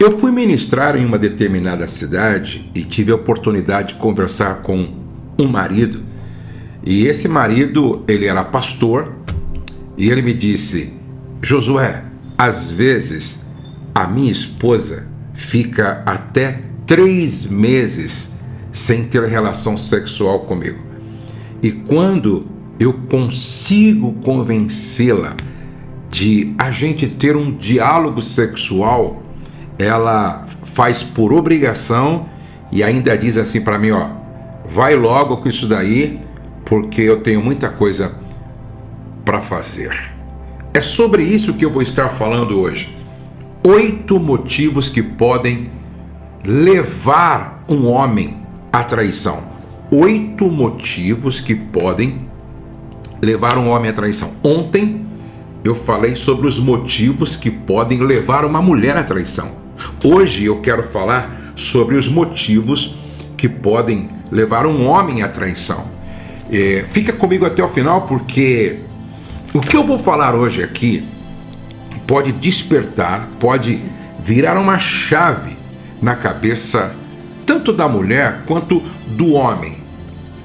Eu fui ministrar em uma determinada cidade e tive a oportunidade de conversar com um marido. E esse marido, ele era pastor, e ele me disse: Josué, às vezes a minha esposa fica até 3 meses sem ter relação sexual comigo. E quando eu consigo convencê-la de a gente ter um diálogo sexual, ela faz por obrigação e ainda diz assim para mim: ó, vai logo com isso daí, porque eu tenho muita coisa para fazer. É sobre isso que eu vou estar falando hoje. 8 motivos que podem levar um homem à traição. 8 motivos que podem levar um homem à traição. Ontem eu falei sobre os motivos que podem levar uma mulher à traição. Hoje eu quero falar sobre os motivos que podem levar um homem à traição. Fica comigo até o final, porque o que eu vou falar hoje aqui pode despertar, pode virar uma chave na cabeça tanto da mulher quanto do homem.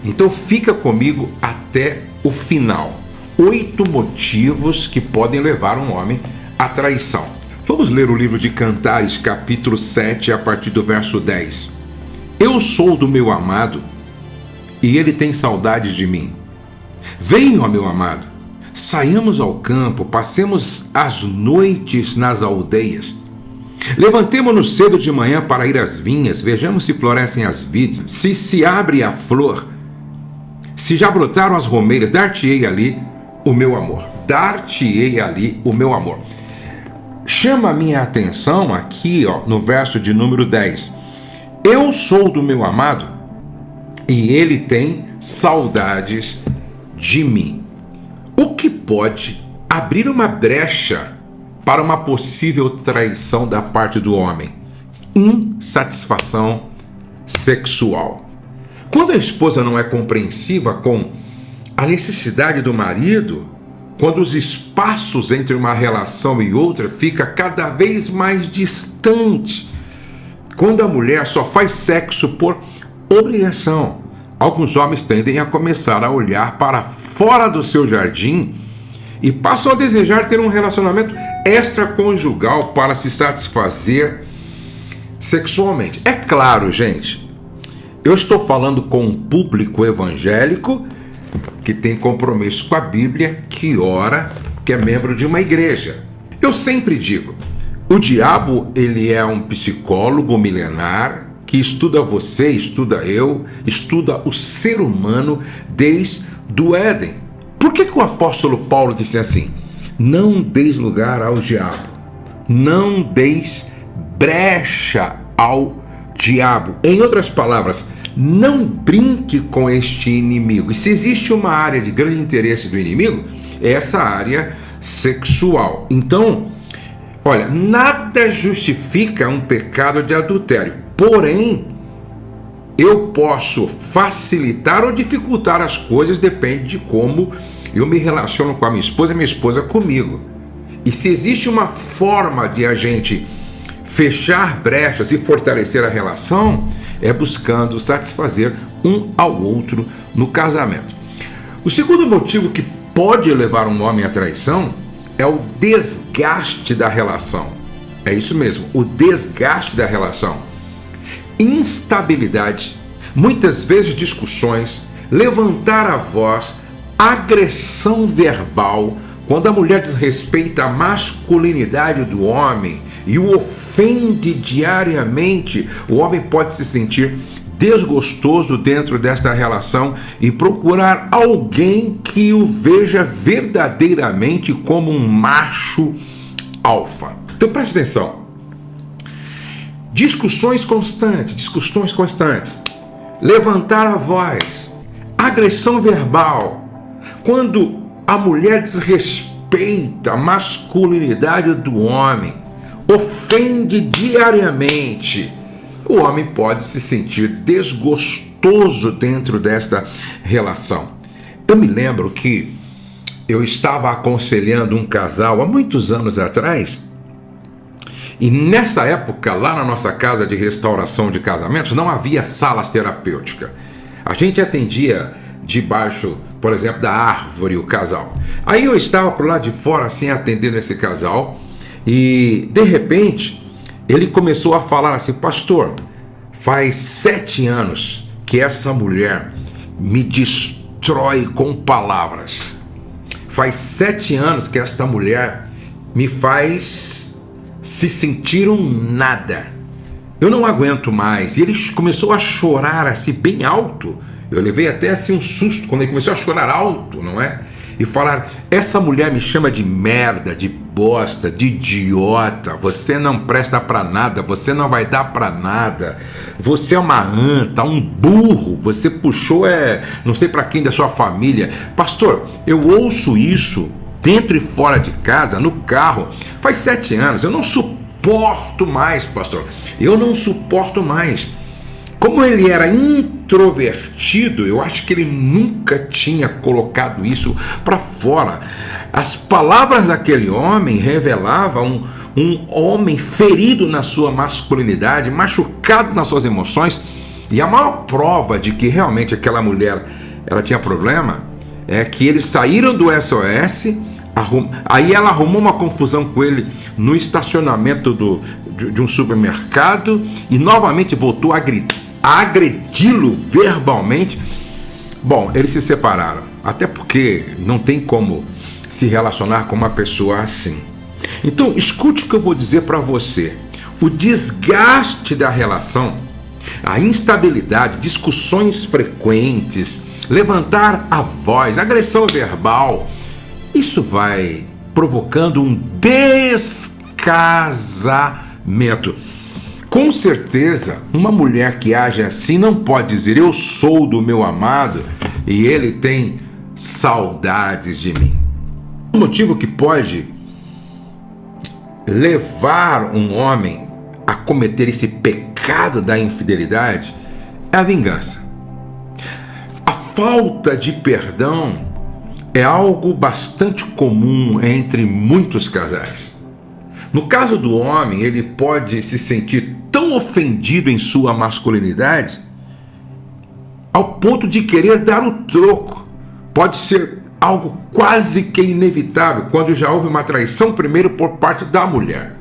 Então fica comigo até o final. 8 motivos que podem levar um homem à traição. Vamos ler o livro de Cantares, capítulo 7, a partir do verso 10. Eu sou do meu amado, e ele tem saudades de mim. Venha, ó meu amado, saiamos ao campo, passemos as noites nas aldeias. Levantemo-nos cedo de manhã para ir às vinhas, vejamos se florescem as vides, se abre a flor, se já brotaram as romeiras, dar-te-ei ali o meu amor. Dar-te-ei ali o meu amor. Chama a minha atenção aqui, ó, no verso de número 10. Eu sou do meu amado e ele tem saudades de mim. O que pode abrir uma brecha para uma possível traição da parte do homem? Insatisfação sexual. Quando a esposa não é compreensiva com a necessidade do marido, quando os espaços entre uma relação e outra fica cada vez mais distante, quando a mulher só faz sexo por obrigação, alguns homens tendem a começar a olhar para fora do seu jardim e passam a desejar ter um relacionamento extraconjugal para se satisfazer sexualmente. É claro, gente, eu estou falando com um público evangélico que tem compromisso com a Bíblia, que ora, que é membro de uma igreja. Eu sempre digo, o diabo, ele é um psicólogo milenar que estuda você, estuda eu, estuda o ser humano desde o Éden. Por que o apóstolo Paulo disse assim? Não deis lugar ao diabo, não deis brecha ao diabo. Em outras palavras, não brinque com este inimigo. E se existe uma área de grande interesse do inimigo, é essa área sexual. Então, olha, nada justifica um pecado de adultério. Porém, eu posso facilitar ou dificultar as coisas, depende de como eu me relaciono com a minha esposa comigo. E se existe uma forma de a gente fechar brechas e fortalecer a relação, é buscando satisfazer um ao outro no casamento. O segundo motivo que pode levar um homem à traição é o desgaste da relação. É isso mesmo, o desgaste da relação. Instabilidade, muitas vezes discussões, levantar a voz, agressão verbal, quando a mulher desrespeita a masculinidade do homem e o ofende diariamente, o homem pode se sentir desgostoso dentro desta relação e procurar alguém que o veja verdadeiramente como um macho alfa. Então preste atenção. Discussões constantes, levantar a voz, agressão verbal, quando a mulher desrespeita a masculinidade do homem, ofende diariamente, o homem pode se sentir desgostoso dentro desta relação. Eu me lembro que eu estava aconselhando um casal há muitos anos atrás, E nessa época, lá na nossa casa de restauração de casamentos, não havia salas terapêuticas. A gente atendia debaixo, por exemplo, da árvore o casal. Aí eu estava por lá de fora, assim, atendendo esse casal, e de repente ele começou a falar assim: pastor, faz 7 anos que essa mulher me destrói com palavras. Faz 7 anos que esta mulher me faz se sentir um nada. Eu não aguento mais. E ele começou a chorar assim bem alto. Eu levei até assim um susto quando ele começou a chorar alto, não é? E falar: essa mulher me chama de merda, de bosta, de idiota. Você não presta pra nada, você não vai dar pra nada. Você é uma anta, um burro. Você puxou não sei pra quem da sua família. Pastor, eu ouço isso dentro e fora de casa, no carro, faz 7 anos. Eu não suporto mais, pastor. Eu não suporto mais. Como ele era introvertido, eu acho que ele nunca tinha colocado isso para fora. As palavras daquele homem revelavam um homem ferido na sua masculinidade, machucado nas suas emoções. E a maior prova de que realmente aquela mulher ela tinha problema é que eles saíram do SOS. Aí ela arrumou uma confusão com ele no estacionamento de um supermercado e novamente voltou a agredi-lo verbalmente. Bom, eles se separaram, até porque não tem como se relacionar com uma pessoa assim. Então, escute o que eu vou dizer para você. O desgaste da relação, a instabilidade, discussões frequentes, levantar a voz, agressão verbal, isso vai provocando um descasamento. Com certeza, uma mulher que age assim não pode dizer: eu sou do meu amado e ele tem saudades de mim. O motivo que pode levar um homem a cometer esse pecado da infidelidade é a vingança. A falta de perdão é algo bastante comum entre muitos casais. No caso do homem, ele pode se sentir tão ofendido em sua masculinidade ao ponto de querer dar o troco. Pode ser algo quase que inevitável quando já houve uma traição primeiro por parte da mulher.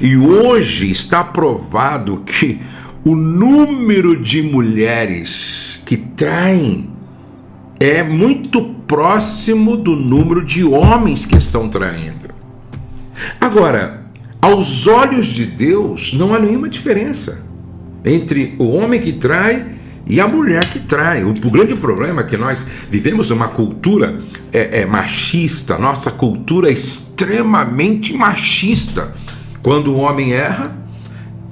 E hoje está provado que o número de mulheres que traem é muito próximo do número de homens que estão traindo. Agora, aos olhos de Deus, não há nenhuma diferença entre o homem que trai e a mulher que trai. O grande problema é que nós vivemos uma cultura machista, nossa cultura é extremamente machista. Quando o homem erra,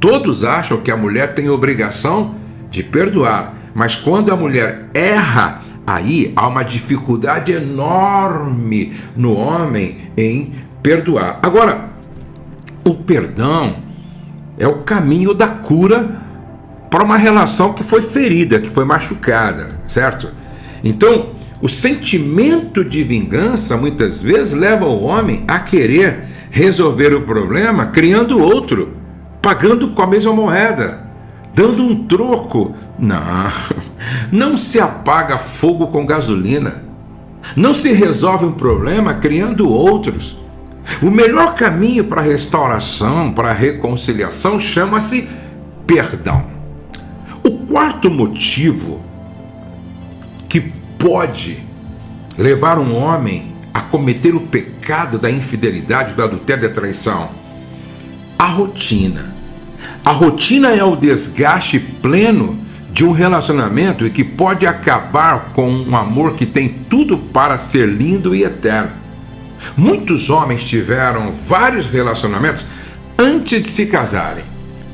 todos acham que a mulher tem obrigação de perdoar, mas quando a mulher erra, aí há uma dificuldade enorme no homem em perdoar. Agora, o perdão é o caminho da cura para uma relação que foi ferida, que foi machucada, certo? Então, o sentimento de vingança muitas vezes leva o homem a querer resolver o problema criando outro, pagando com a mesma moeda, dando um troco. Não se apaga fogo com gasolina. Não se resolve um problema criando outros. O melhor caminho para a restauração, para a reconciliação, chama-se perdão. O quarto motivo que pode levar um homem a cometer o pecado da infidelidade, do adultério e da traição, a rotina. A rotina é o desgaste pleno de um relacionamento e que pode acabar com um amor que tem tudo para ser lindo e eterno. Muitos homens tiveram vários relacionamentos antes de se casarem.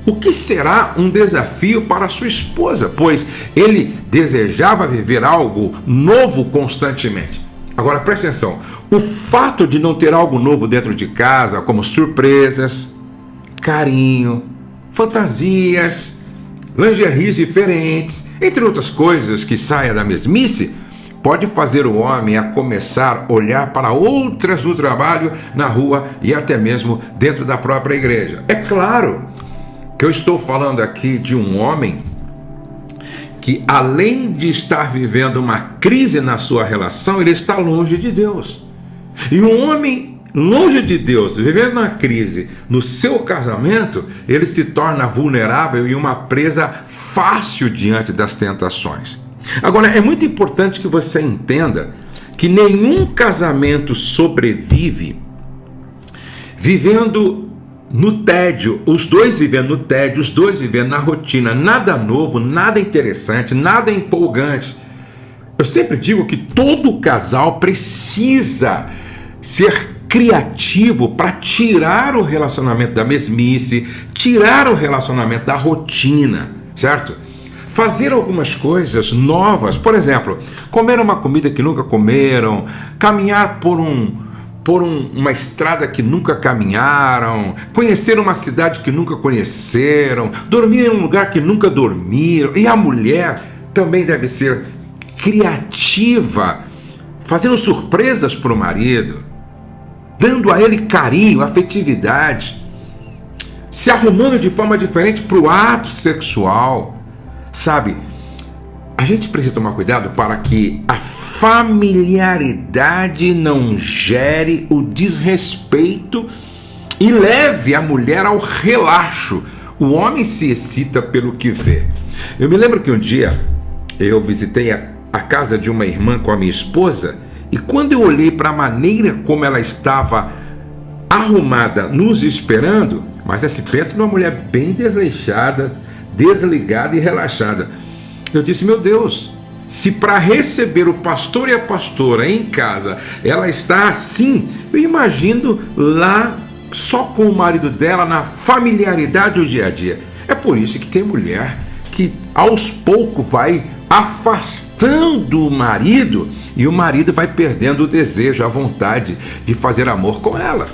O que será um desafio para sua esposa, pois ele desejava viver algo novo constantemente. Agora preste atenção, o fato de não ter algo novo dentro de casa, como surpresas, carinho, fantasias, lingeries diferentes, entre outras coisas que saia da mesmice, pode fazer o homem a começar a olhar para outras no trabalho, na rua e até mesmo dentro da própria igreja. É claro que eu estou falando aqui de um homem que, além de estar vivendo uma crise na sua relação, ele está longe de Deus. E um homem longe de Deus, vivendo uma crise no seu casamento, ele se torna vulnerável e uma presa fácil diante das tentações. Agora, é muito importante que você entenda que nenhum casamento sobrevive vivendo no tédio, os dois vivendo no tédio, os dois vivendo na rotina, nada novo, nada interessante, nada empolgante. Eu sempre digo que todo casal precisa ser criativo para tirar o relacionamento da mesmice, tirar o relacionamento da rotina, certo? Fazer algumas coisas novas, por exemplo, comer uma comida que nunca comeram, caminhar por uma estrada que nunca caminharam, conhecer uma cidade que nunca conheceram, dormir em um lugar que nunca dormiram. E a mulher também deve ser criativa, fazendo surpresas para o marido, dando a ele carinho, afetividade, se arrumando de forma diferente para o ato sexual. Sabe, a gente precisa tomar cuidado para que a familiaridade não gere o desrespeito e leve a mulher ao relaxo. O homem se excita pelo que vê. Eu me lembro que um dia eu visitei a casa de uma irmã com a minha esposa, e quando eu olhei para a maneira como ela estava arrumada, nos esperando, mas se pensa numa mulher bem desleixada, desligada e relaxada. Eu disse, meu Deus, se para receber o pastor e a pastora em casa ela está assim, eu imagino lá só com o marido dela, na familiaridade do dia a dia. É por isso que tem mulher que aos poucos vai afastando o marido e o marido vai perdendo o desejo, a vontade de fazer amor com ela.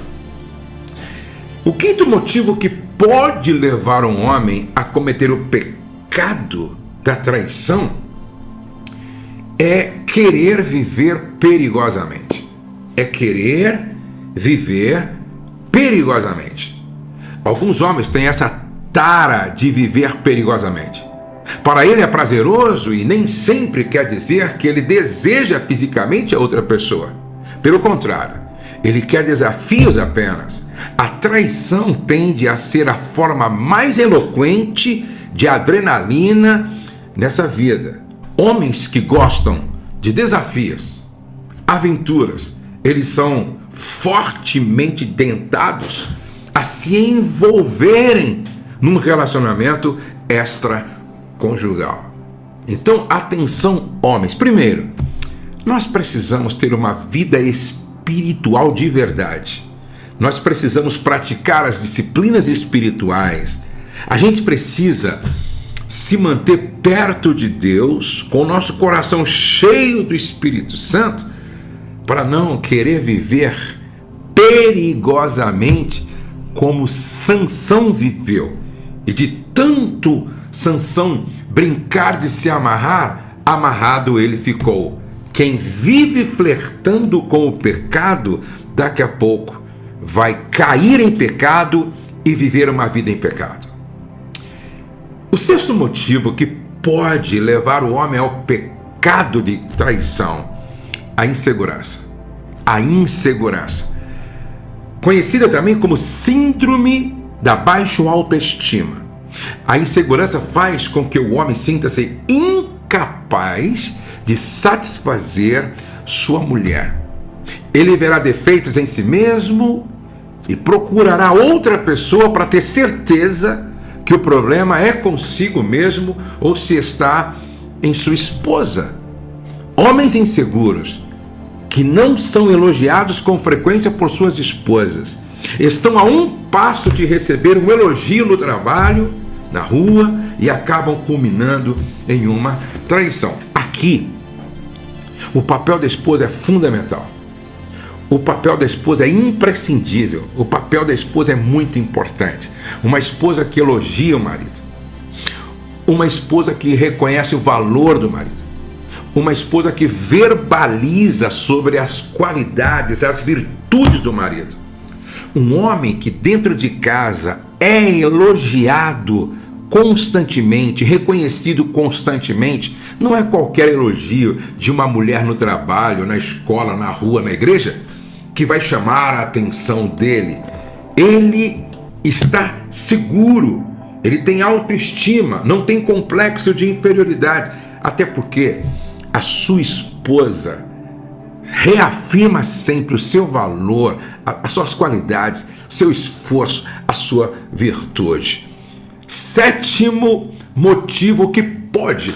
O quinto motivo que pode levar um homem a cometer o pecado da traição é querer viver perigosamente. É querer viver perigosamente. Alguns homens têm essa tara de viver perigosamente. Para ele é prazeroso e nem sempre quer dizer que ele deseja fisicamente a outra pessoa. Pelo contrário, ele quer desafios apenas. A traição tende a ser a forma mais eloquente de adrenalina nessa vida. Homens que gostam de desafios, aventuras, eles são fortemente tentados a se envolverem num relacionamento extraconjugal. Então, atenção, homens. Primeiro, nós precisamos ter uma vida espiritual de verdade. Nós precisamos praticar as disciplinas espirituais. A gente precisa se manter perto de Deus, com o nosso coração cheio do Espírito Santo, para não querer viver perigosamente como Sansão viveu. E de tanto Sansão brincar de se amarrar, amarrado ele ficou. Quem vive flertando com o pecado, daqui a pouco vai cair em pecado e viver uma vida em pecado. O sexto motivo que pode levar o homem ao pecado de traição, a insegurança. A insegurança, conhecida também como síndrome da baixa autoestima. A insegurança faz com que o homem sinta-se incapaz de satisfazer sua mulher. Ele verá defeitos em si mesmo e procurará outra pessoa para ter certeza que o problema é consigo mesmo ou se está em sua esposa. Homens inseguros, que não são elogiados com frequência por suas esposas, estão a um passo de receber um elogio no trabalho, na rua, e acabam culminando em uma traição. Aqui, o papel da esposa é fundamental. O papel da esposa é imprescindível. O papel da esposa é muito importante. Uma esposa que elogia o marido. Uma esposa que reconhece o valor do marido. uma esposa que verbaliza sobre as qualidades, as virtudes do marido. Um homem que dentro de casa é elogiado constantemente, reconhecido constantemente. Não é qualquer elogio de uma mulher no trabalho, na escola, na rua, na igreja, que vai chamar a atenção dele. Ele está seguro, ele tem autoestima, não tem complexo de inferioridade, até porque a sua esposa reafirma sempre o seu valor, as suas qualidades, o seu esforço, a sua virtude. Sétimo motivo que pode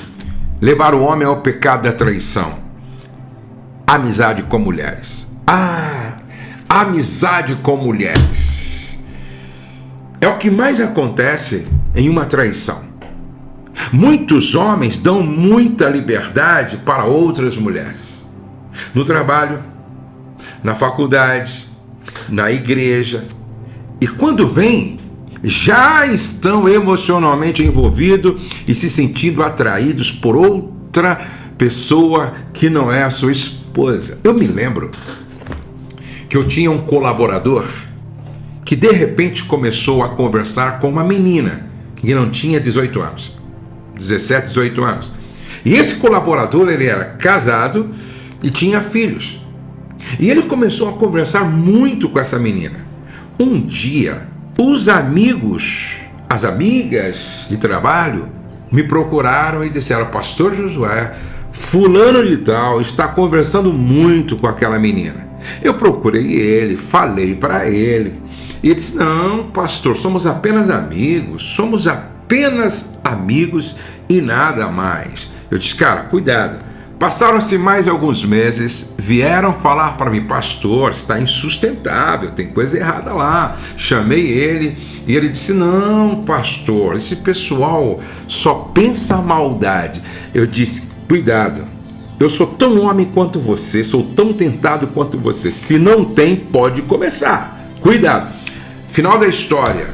levar o homem ao pecado da traição: amizade com mulheres. Amizade com mulheres é o que mais acontece em uma traição. Muitos homens dão muita liberdade para outras mulheres, no trabalho, na faculdade, na igreja, e quando vêm, já estão emocionalmente envolvidos e se sentindo atraídos por outra pessoa que não é a sua esposa. Eu me lembro que eu tinha um colaborador que de repente começou a conversar com uma menina que não tinha 18 anos, 17, 18 anos. E esse colaborador, ele era casado e tinha filhos. E ele começou a conversar muito com essa menina. Um dia, os amigos, as amigas de trabalho me procuraram e disseram: Pastor Josué, fulano de tal está conversando muito com aquela menina. Eu procurei ele, falei para ele, e ele disse: não, pastor, somos apenas amigos e nada mais. Eu disse: cara, cuidado. Passaram-se mais alguns meses, vieram falar para mim: pastor, está insustentável, tem coisa errada lá. Chamei ele e ele disse: não, pastor, esse pessoal só pensa maldade. Eu disse: cuidado, eu sou tão homem quanto você, sou tão tentado quanto você. Se não tem, pode começar. Cuidado. Final da história,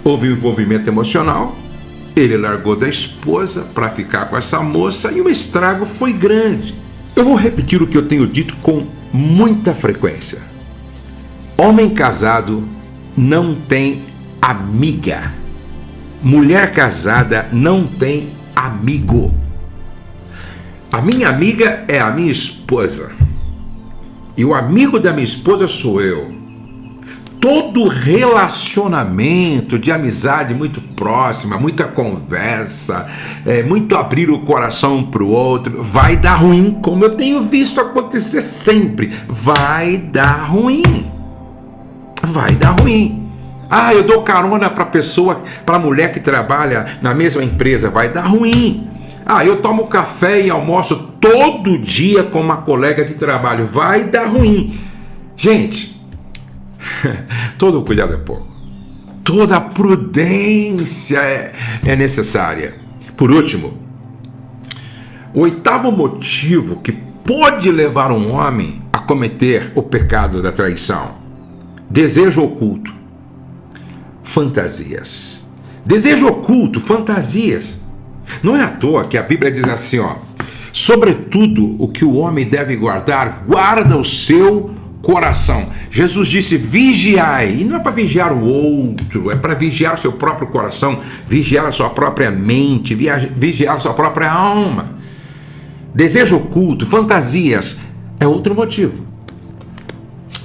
houve um envolvimento emocional. Ele largou da esposa para ficar com essa moça e o estrago foi grande. Eu vou repetir o que eu tenho dito com muita frequência: homem casado não tem amiga. Mulher casada não tem amigo. A minha amiga é a minha esposa. E o amigo da minha esposa sou eu. Todo relacionamento de amizade muito próxima, muita conversa, muito abrir o coração um para o outro, vai dar ruim, como eu tenho visto acontecer sempre. Vai dar ruim. Vai dar ruim. Eu dou carona para pessoa, para mulher que trabalha na mesma empresa, vai dar ruim. Eu tomo café e almoço todo dia com uma colega de trabalho, vai dar ruim. Gente, todo cuidado é pouco. Toda prudência é necessária. Por último, o oitavo motivo que pode levar um homem a cometer o pecado da traição: desejo oculto, fantasias. Desejo oculto, fantasias. Não é à toa que a Bíblia diz assim, sobretudo o que o homem deve guardar, guarda o seu coração. Jesus disse: vigiai, e não é para vigiar o outro, é para vigiar o seu próprio coração, vigiar a sua própria mente, vigiar a sua própria alma. Desejo oculto, fantasias, é outro motivo.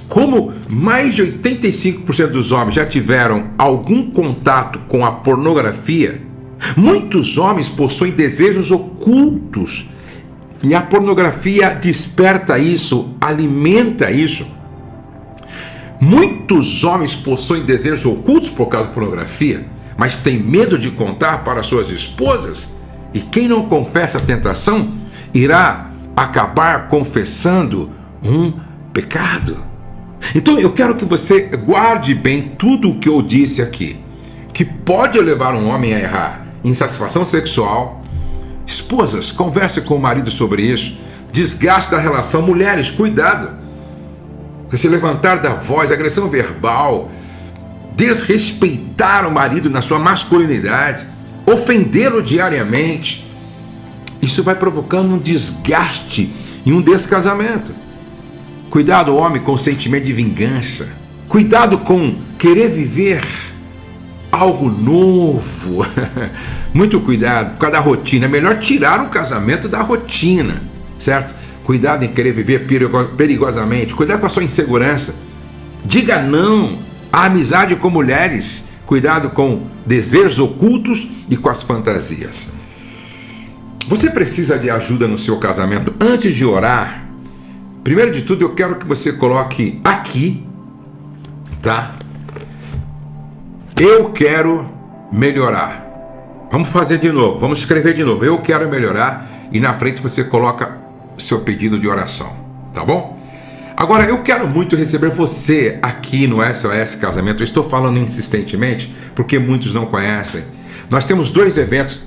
Como mais de 85% dos homens já tiveram algum contato com a pornografia, muitos homens possuem desejos ocultos. E a pornografia desperta isso, alimenta isso. Muitos homens possuem desejos ocultos por causa da pornografia, mas têm medo de contar para suas esposas. E quem não confessa a tentação irá acabar confessando um pecado. Então eu quero que você guarde bem tudo o que eu disse aqui, que pode levar um homem a errar: insatisfação sexual. Esposas, converse com o marido sobre isso. Desgaste da relação. Mulheres, cuidado com esse levantar da voz, agressão verbal, desrespeitar o marido na sua masculinidade, ofendê-lo diariamente. Isso vai provocando um desgaste e um descasamento. Cuidado, homem, com o sentimento de vingança. Cuidado com querer viver algo novo. Muito cuidado por causa da rotina. É melhor tirar um casamento da rotina, certo? Cuidado em querer viver perigosamente. Cuidado com a sua insegurança. Diga não à amizade com mulheres. Cuidado com desejos ocultos e com as fantasias. Você precisa de ajuda no seu casamento. Antes de orar, primeiro de tudo eu quero que você coloque aqui, tá? Eu quero melhorar. Vamos fazer de novo, vamos escrever de novo. Eu quero melhorar e na frente você coloca seu pedido de oração, tá bom? Agora, eu quero muito receber você aqui no SOS Casamento. Eu estou falando insistentemente porque muitos não conhecem. Nós temos 2 eventos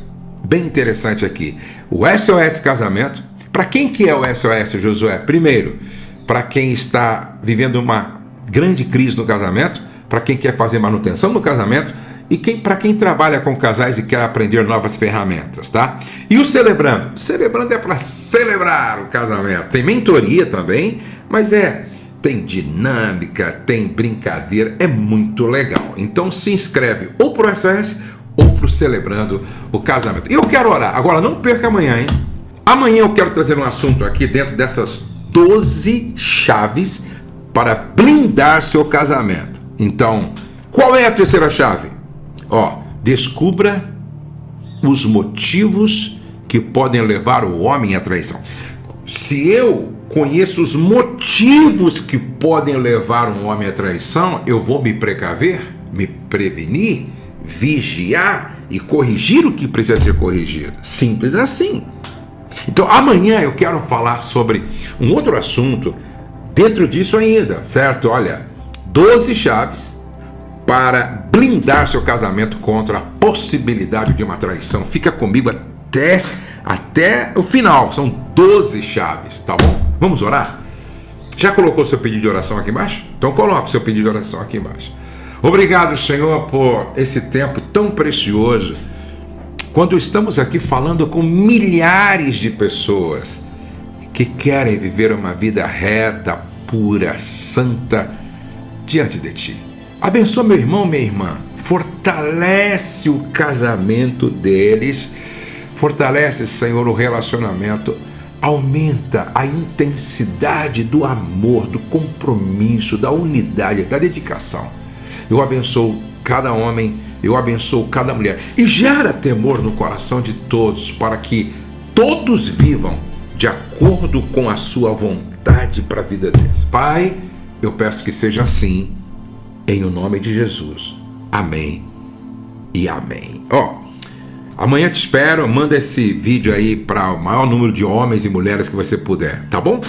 bem interessantes aqui. O SOS Casamento. Para quem que é o SOS, Josué? Primeiro, para quem está vivendo uma grande crise no casamento, para quem quer fazer manutenção no casamento e para quem trabalha com casais e quer aprender novas ferramentas, tá? E o Celebrando? Celebrando é para celebrar o casamento. Tem mentoria também, mas tem dinâmica, tem brincadeira, é muito legal. Então se inscreve ou para o SOS ou para o Celebrando o Casamento. E eu quero orar. Agora não perca amanhã, hein? Amanhã eu quero trazer um assunto aqui dentro dessas 12 chaves para blindar seu casamento. Então, qual é a terceira chave? Descubra os motivos que podem levar o homem à traição. Se eu conheço os motivos que podem levar um homem à traição, eu vou me precaver, me prevenir, vigiar e corrigir o que precisa ser corrigido. Simples assim. Então amanhã eu quero falar sobre um outro assunto dentro disso ainda, certo? Olha, 12 chaves para blindar seu casamento contra a possibilidade de uma traição. Fica comigo até o final. São 12 chaves, tá bom? Vamos orar? Já colocou seu pedido de oração aqui embaixo? Então coloque seu pedido de oração aqui embaixo. Obrigado, Senhor, por esse tempo tão precioso, quando estamos aqui falando com milhares de pessoas que querem viver uma vida reta, pura, santa diante de Ti. Abençoa meu irmão, minha irmã. Fortalece o casamento deles. Fortalece, Senhor, o relacionamento. Aumenta a intensidade do amor, do compromisso, da unidade, da dedicação. Eu abençoo cada homem, eu abençoo cada mulher. E gera temor no coração de todos, para que todos vivam de acordo com a sua vontade para a vida deles. Pai, eu peço que seja assim, em o nome de Jesus. Amém e amém. Amanhã te espero, manda esse vídeo aí para o maior número de homens e mulheres que você puder, tá bom?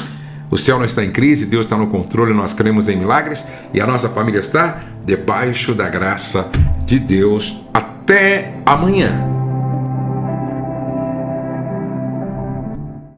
O céu não está em crise, Deus está no controle, nós cremos em milagres e a nossa família está debaixo da graça de Deus. Até amanhã.